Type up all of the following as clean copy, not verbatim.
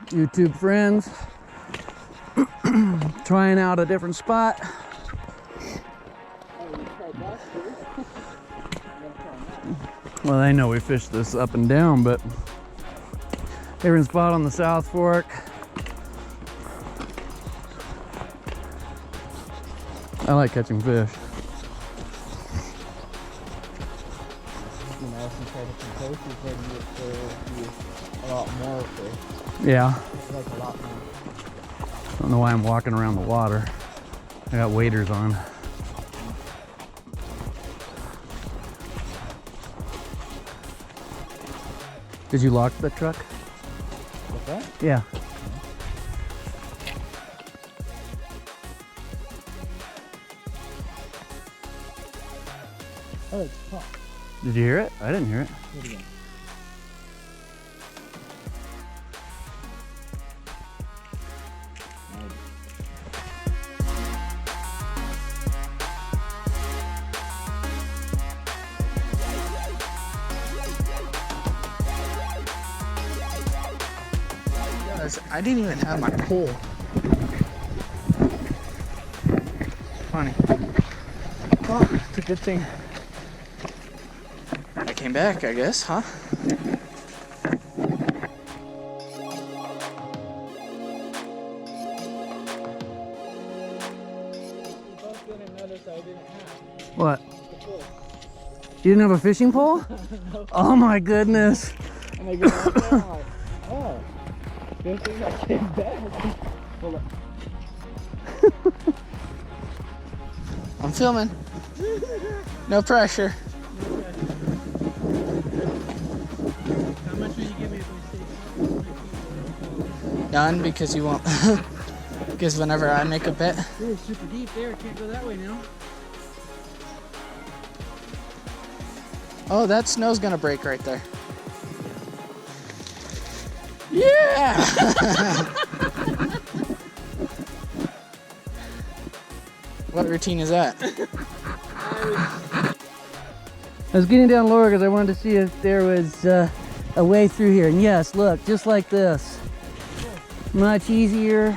YouTube friends. Trying out a different spot. Well, they know we fish this up and down, but different spot on the South Fork. I like catching fish. You know, since I had some coaches, then you a lot more fish. Yeah. It's like a lot more. I don't know why I'm walking around the water. I got waders on. Did you lock the truck? What's that? Yeah. Oh, it's hot. Did you hear it? I didn't hear it. Do it again. I didn't even have my pole. Funny. Well, it's a good thing I came back, I guess, huh? What? You didn't have a fishing pole? No. Oh my goodness. And I go out there, I'm like, oh, good thing I came back. Hold on. I'm filming. No pressure. How much will you give me if we stay? None, because you won't. Because whenever I make a bet. Ooh, it's super deep there. Can't go that way now. Oh, that snow's gonna break right there. Yeah! What routine is that? I was getting down lower because I wanted to see if there was a way through here. And yes, look, just like this. Much easier.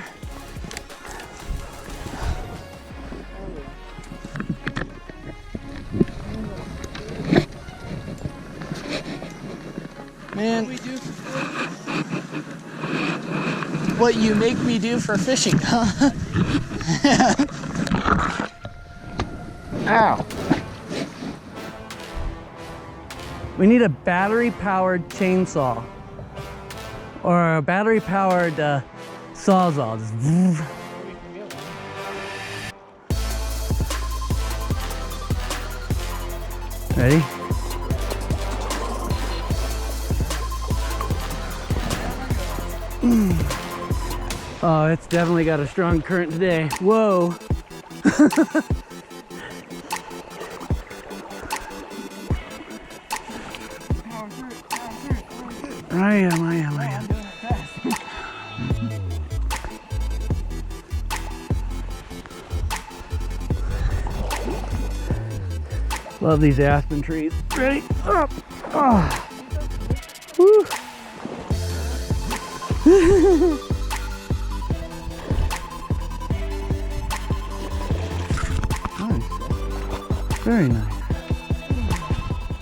Man, what you make me do for fishing, huh? Ow. We need a battery-powered chainsaw. Or a battery-powered sawzall. Just ready? Oh, it's definitely got a strong current today. Whoa. I am. Love these aspen trees. Ready? Up. Oh. Woo. Nice. Very nice.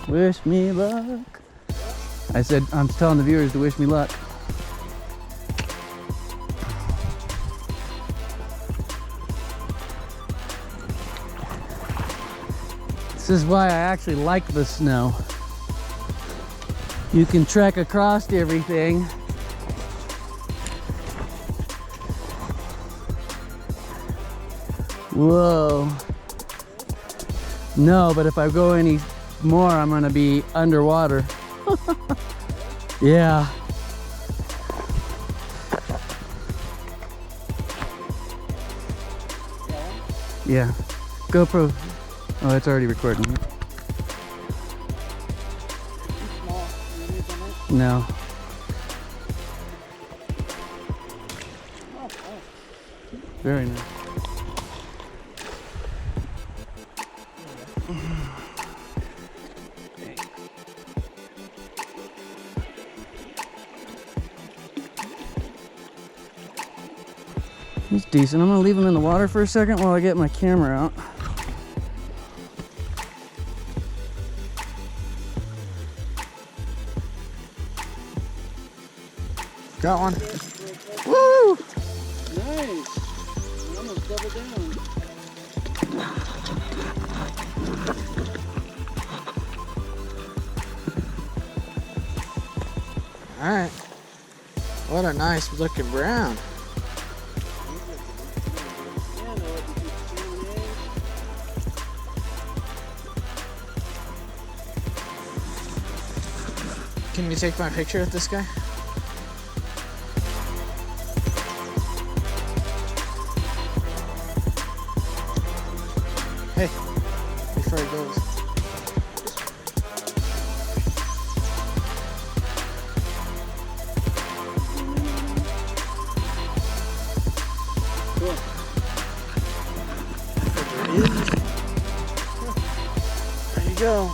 Wish me luck. I said, I'm telling the viewers to wish me luck. This is why I actually like the snow. You can trek across everything. Whoa. No, but if I go any more, I'm gonna be underwater. Yeah. Yeah. GoPro. Oh, it's already recording. No. Very nice. He's decent. I'm gonna leave him in the water for a second while I get my camera out. Got one. Woo! Nice. Almost double down. Alright. What a nice looking brown. Can you take my picture with this guy? Hey, before he goes. Cool. There you go.